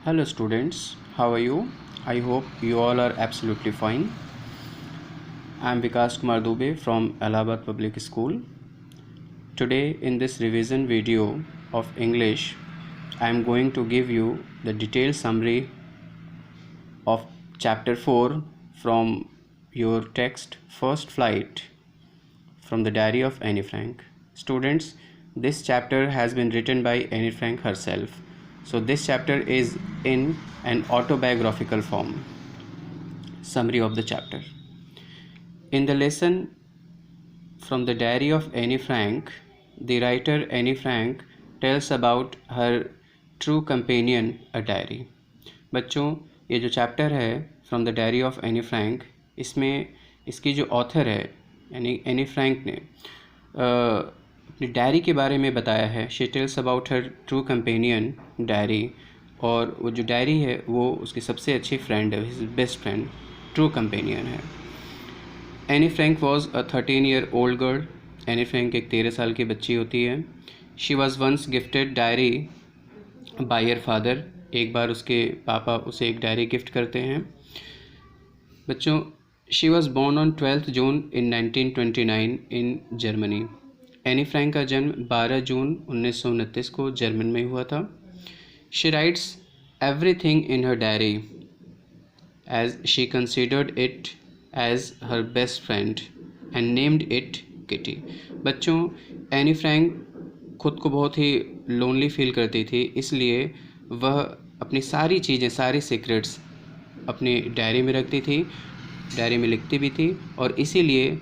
Hello students, how are you? I hope you all are absolutely fine. I am Vikas Kumar Dubey from Allahabad Public School. Today in this revision video of English, I am going to give you the detailed summary of chapter 4 from your text First Flight from the Diary of Anne Frank. Students, this chapter has been written by Anne Frank herself. So this chapter is in an autobiographical form. Summary of the chapter. In the lesson from the Diary of Anne Frank, the writer Anne Frank tells about her true companion, a diary. बच्चों, ये जो chapter है from the diary of Anne Frank, इसमें इसकी जो author है यानी Anne Frank ने अपनी डायरी के बारे में बताया है. She tells about her true companion diary, और वो जो डायरी है वो उसकी सबसे अच्छी फ्रेंड है, his best friend, true companion है. Anne Frank was a 13-year old गर्ल. एनी फ्रैंक एक 13 साल की बच्ची होती है. She was once gifted diary by her father. एक बार उसके पापा उसे एक डायरी गिफ्ट करते हैं. बच्चों, she was born on 12th June in 1929 in Germany. Anne Frank का जन्म 12 जून 1929 को जर्मन में हुआ था. She writes everything in her diary as she considered it as her best friend and named it Kitty. बच्चों, एनी फ्रैंक खुद को बहुत ही लोनली फील करती थी, इसलिए वह अपनी सारी चीज़ें, सारी सीक्रेट्स अपनी डायरी में रखती थी, डायरी में लिखती भी थी, और इसीलिए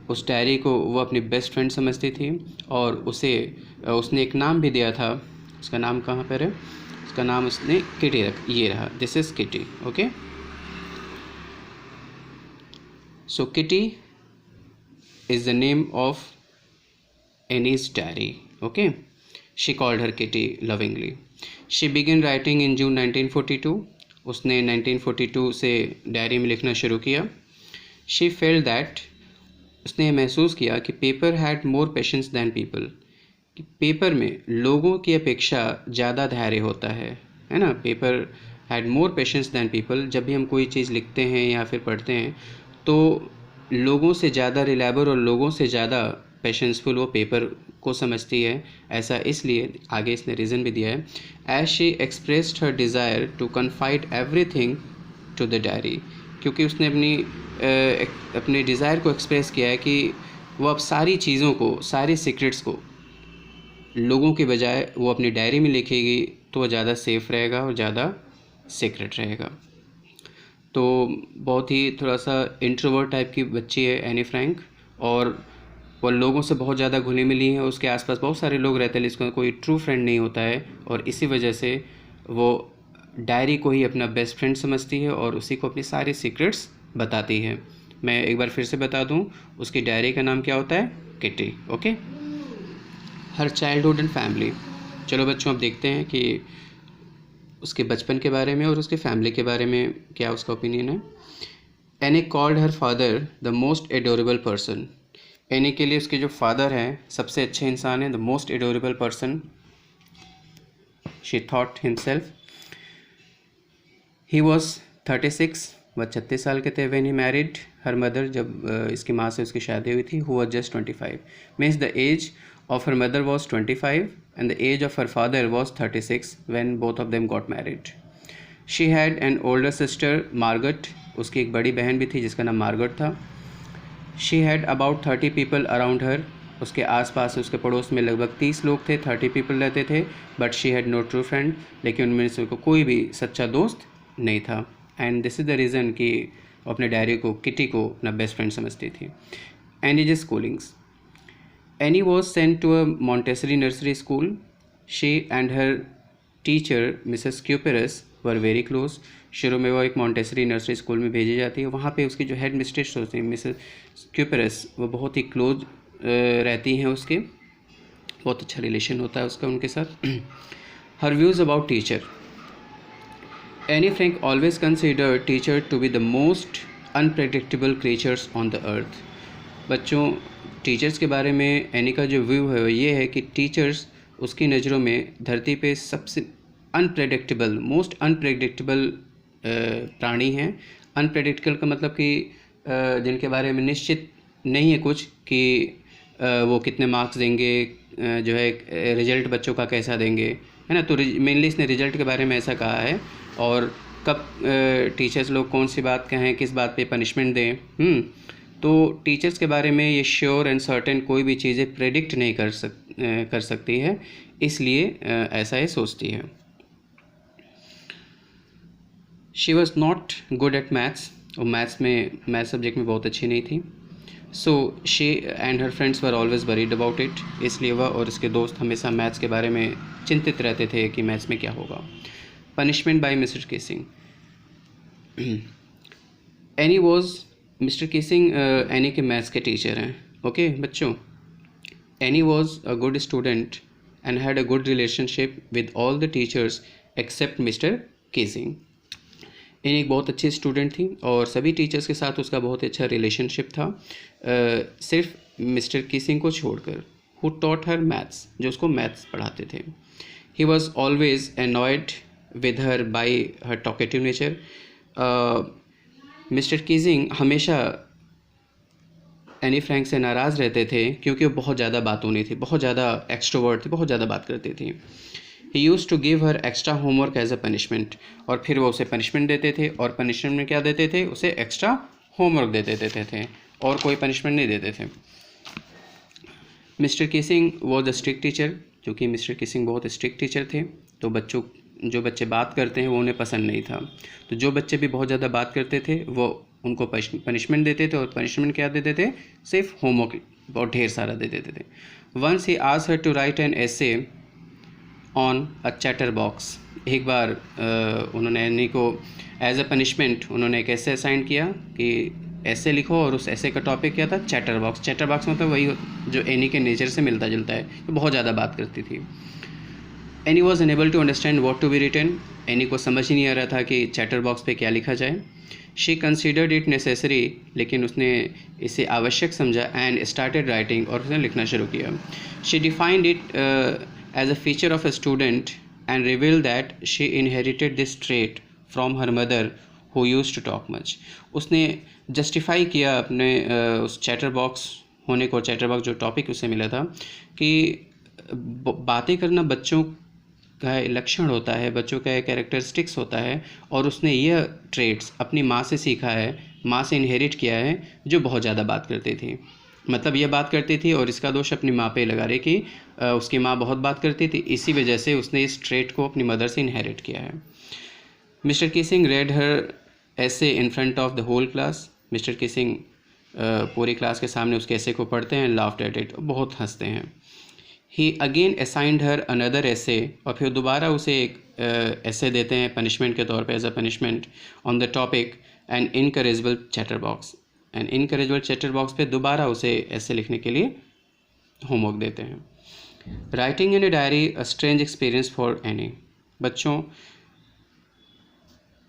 उस डायरी को वो अपनी बेस्ट फ्रेंड समझती थी. और उसने एक नाम भी दिया था. उसका नाम कहाँ पर है? उसका नाम उसने किटी ये रहा, this is kitty. Okay, so kitty is the name of Annie's diary. Okay, she called her Kitty lovingly. She began writing in June 1942. उसने 1942 से डायरी में लिखना शुरू किया. She felt that, उसने महसूस किया कि paper had more patience than people, कि पेपर में लोगों की अपेक्षा ज़्यादा धैर्य होता है ना. Paper had more patience than people. जब भी हम कोई चीज़ लिखते हैं या फिर पढ़ते हैं तो लोगों से ज़्यादा रिलायबल और लोगों से ज़्यादा पेशेंसफुल वो पेपर को समझती है. ऐसा इसलिए, आगे इसने रीज़न भी दिया है, as she expressed her desire to confide everything to the diary. क्योंकि उसने अपने डिज़ायर को एक्सप्रेस किया है कि वो अब सारी चीज़ों को, सारी सीक्रेट्स को लोगों के बजाय वो अपनी डायरी में लिखेगी तो वो ज़्यादा सेफ़ रहेगा और ज़्यादा सीक्रेट रहेगा. तो बहुत ही थोड़ा सा इंट्रोवर्ट टाइप की बच्ची है एनी फ्रैंक, और वो लोगों से बहुत ज़्यादा घुली मिली है. उसके आसपास बहुत सारे लोग रहते हैं, इसका कोई ट्रू फ्रेंड नहीं होता है, और इसी वजह से वो डायरी को ही अपना बेस्ट फ्रेंड समझती है और उसी को अपनी सारी सीक्रेट्स बताती है. मैं एक बार फिर से बता दूं, उसकी डायरी का नाम क्या होता है? Kitty. Okay, her childhood and family. चलो बच्चों, अब देखते हैं कि उसके बचपन के बारे में और उसके फैमिली के बारे में क्या उसका ओपिनियन है. Any called her father the most adorable person. Any के लिए उसके जो फादर हैं सबसे अच्छे इंसान हैं, the most adorable person she thought himself. He was 36, वह 36 साल के थे. When he married her mother, जब इसकी माँ से उसकी शादी हुई थी, who was just 25. Means the age of her mother was 25 and the age of her father was 36 when both of them got married. She had an older sister, Margaret. उसकी एक बड़ी बहन भी थी जिसका नाम मार्गरेट था. She had about 30 people around her. उसके आसपास, उसके पड़ोस में लगभग 30 लोग थे, 30 people रहते थे. But she had no true friend. लेकिन उनमें से कोई भी सच्चा दोस्त नहीं था. And this is the reason कि अपने डायरी को, किटी को अपना बेस्ट फ्रेंड समझती थी. Annie's schoolings. Annie was sent to a Montessori nursery school. She and her teacher, Mrs. Cuperus, were very close. शुरू में वो एक मॉन्टेसरी नर्सरी स्कूल में भेजी जाती है. वहाँ पे उसकी जो हेड मिस्ट्रेस होती है, मिसेस क्यूपरस, वो बहुत ही क्लोज रहती हैं उसके. बहुत अच्छा रिलेशन होता है उसका उनके साथ. Her views about teacher. Anne Frank always consider teacher to be the most unpredictable creatures on the earth. बच्चों, टीचर्स के बारे में एनी का जो व्यू है वो ये है कि टीचर्स उसकी नज़रों में धरती पे सबसे अनप्रेडिक्टेबल, मोस्ट अनप्रेडिक्टेबल प्राणी हैं। अनप्रेडिक्टेबल का मतलब कि जिनके बारे में निश्चित नहीं है कुछ कि वो कितने मार्क्स देंगे, जो है रिजल्ट बच्चों का कैसा देंगे, है ना। तो मेनली इसने रिजल्ट के बारे में ऐसा कहा है, और कब टीचर्स लोग कौन सी बात कहें, किस बात पे पनिशमेंट दें। तो टीचर्स के बारे में ये श्योर एंड सर्टेन कोई भी चीज़ें प्रेडिक्ट नहीं कर सकती है, इसलिए ऐसा ये सोचती है। She was not good at maths, और मैथ सब्जेक्ट में बहुत अच्छी नहीं थी। So she and her friends were always worried about it, इसलिए वह और उसके दोस्त हमेशा मैथ्स के बारे में चिंतित रहते थे कि मैथ्स में क्या होगा। Punishment by mister Keesing. Anne was, mister Keesing Anne के मैथ्स के टीचर हैं। ओके बच्चों, Anne was a good student and had a good relationship with all the teachers except mister Keesing. Anne एक बहुत अच्छी स्टूडेंट थी और सभी टीचर्स के साथ उसका बहुत अच्छा रिलेशनशिप था, सिर्फ मिस्टर केसिंग को छोड़कर। हु टॉट हर मैथ्स, जो उसको मैथ्स पढ़ाते थे। He was always annoyed with her by her talkative nature. Mister casing हमेशा एनी फ्रैंक से नाराज़ रहते थे क्योंकि वो बहुत ज़्यादा बातूनी थी, बहुत ज़्यादा एक्सट्रोवर्ट थी, बहुत ज़्यादा बात करती थी। He used to give her extra homework as a punishment, और फिर वो उसे पनिशमेंट देते थे, और पनिशमेंट में क्या देते थे, उसे एक्स्ट्रा होमवर्क दे देते थे और कोई पनिशमेंट नहीं देते थे। Mister casing was a strict teacher, क्योंकि मिस्टर केसिंग बहुत स्ट्रिक्ट टीचर थे, तो जो बच्चे बात करते हैं वो उन्हें पसंद नहीं था। तो जो बच्चे भी बहुत ज़्यादा बात करते थे वो उनको पनिशमेंट देते थे, और पनिशमेंट क्या देते थे, सिर्फ होमवर्क बहुत ढेर सारा दे देते थे। Once he asked her to write an essay on a chatter box. एक बार उन्होंने एनी को एज अ पनिशमेंट उन्होंने एक ऐसे असाइन किया कि ऐसे लिखो, और उस ऐसे का टॉपिक क्या था, चैटर बॉक्स। चैटर बॉक्स मतलब वही जो एनी के नेचर से मिलता जुलता है, तो बहुत ज़्यादा बात करती थी। Annie was unable to understand what to be written. Annie को समझ ही नहीं आ रहा था कि चैटर बॉक्स पे क्या लिखा जाए। शी कंसिडर्ड इट नेसेसरी, लेकिन उसने इसे आवश्यक समझा, एंड स्टार्टेड राइटिंग, और उसने लिखना शुरू किया। She defined it as a feature of a student and revealed that she inherited this trait from her mother who used to talk much. उसने जस्टिफाई किया अपने उस चैटर बॉक्स होने को, चैटर बॉक्स जो टॉपिक उसे मिला था, कि बातें करना बच्चों का लक्षण होता है, बच्चों का कैरेक्टरिस्टिक्स होता है, और उसने यह ट्रेट्स अपनी माँ से सीखा है, माँ से इनहेरिट किया है, जो बहुत ज़्यादा बात करती थी। मतलब यह बात करती थी और इसका दोष अपनी माँ पे लगा रही कि उसकी माँ बहुत बात करती थी, इसी वजह से उसने इस ट्रेट को अपनी मदर से इनहेरिट किया है। Mister casing read her essay in front of the whole class. Mister Kessing पूरी क्लास के सामने उसके ऐसे को पढ़ते हैं, लाफ्ड एट इट, बहुत हंसते हैं। ही अगेन असाइंड हर अनदर ऐसे, और फिर दोबारा उसे एक ऐसे देते हैं पनिशमेंट के तौर पे, as a punishment on the topic an incorrigible chatterbox. An incorrigible chatterbox पे दोबारा उसे ऐसे लिखने के लिए होमवर्क देते हैं। Writing in a diary a strange experience for any. बच्चों,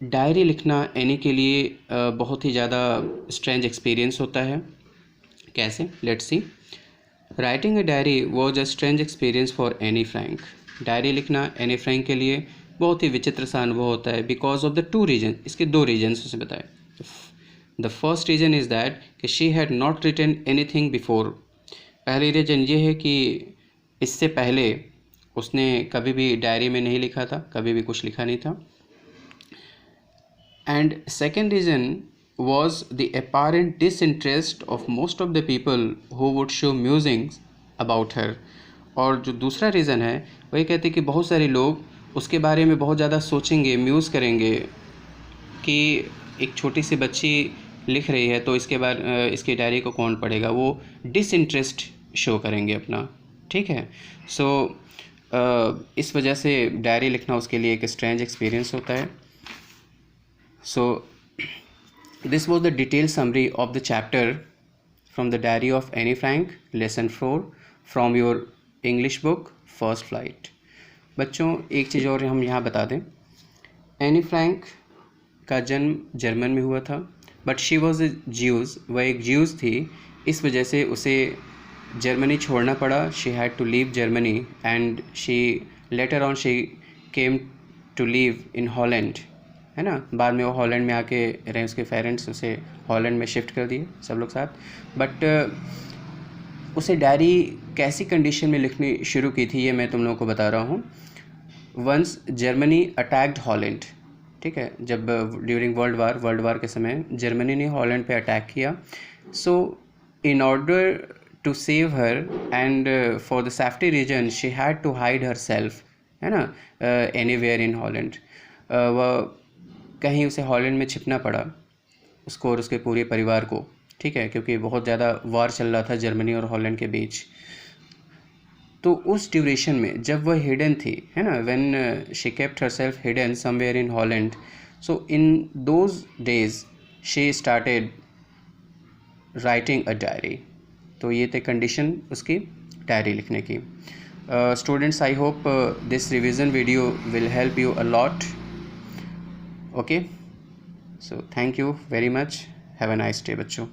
डायरी लिखना एनी के लिए बहुत ही ज़्यादा स्ट्रेंज एक्सपीरियंस होता है। कैसे, let's see. Writing a diary was a strange experience for Anne Frank. Diary लिखना एनी फ्रैंक के लिए बहुत ही विचित्र सा अनुभव होता है, because of the two reason. इसके दो रीजन्स उसे बताए। The first reason is that कि she had not written anything before. पहली रीज़न ये है कि इससे पहले उसने कभी भी डायरी में नहीं लिखा था, कभी भी कुछ लिखा नहीं था। And second reason was the apparent disinterest of most of the people who would show musings about her। और जो दूसरा रीज़न है वही कहते कि बहुत सारे लोग उसके बारे में बहुत ज़्यादा सोचेंगे, म्यूज़ करेंगे कि एक छोटी सी बच्ची लिख रही है तो इसकी डायरी को कौन पढ़ेगा, वो डिसइंटरेस्ट शो करेंगे अपना, ठीक है। सो इस वजह से डायरी लिखना उसके लिए एक स्ट्रेंज एक्सपीरियंस होता है। सो this was the detailed summary of the chapter from the Diary of Annie Frank, lesson 4 from your English book First Flight। बच्चों, एक चीज़ और हम यहाँ बता दें, एनी फ्रैंक का जन्म जर्मन में हुआ था, but she was a Jews, वह एक ज्यूज़ थी, इस वजह से उसे जर्मनी छोड़ना पड़ा। She had to leave Germany and she later on she came to live in Holland, है ना। बाद में वो हॉलैंड में आके रहे, उसके पेरेंट्स उसे हॉलैंड में शिफ्ट कर दिए सब लोग साथ। बट उसे डायरी कैसी कंडीशन में लिखनी शुरू की थी ये मैं तुम लोगों को बता रहा हूँ। वंस जर्मनी अटैक्ड हॉलैंड, ठीक है, जब ड्यूरिंग वर्ल्ड वार के समय जर्मनी ने हॉलैंड पे अटैक किया। So in order to save her and for the safety reason she had to hide herself, है ना, एनीवेयर इन हॉलैंड। वह कहीं उसे हॉलैंड में छिपना पड़ा, उसको और उसके पूरे परिवार को, ठीक है, क्योंकि बहुत ज़्यादा वार चल रहा था जर्मनी और हॉलैंड के बीच। तो उस ड्यूरेशन में जब वह हिडन थी, है ना, when she kept her self hidden somewhere in Holland, so in those days she started writing a diary. तो ये थे कंडीशन उसकी डायरी लिखने की। Students, I hope this revision video will help you a lot. Okay, so thank you very much, have a nice day बच्चों।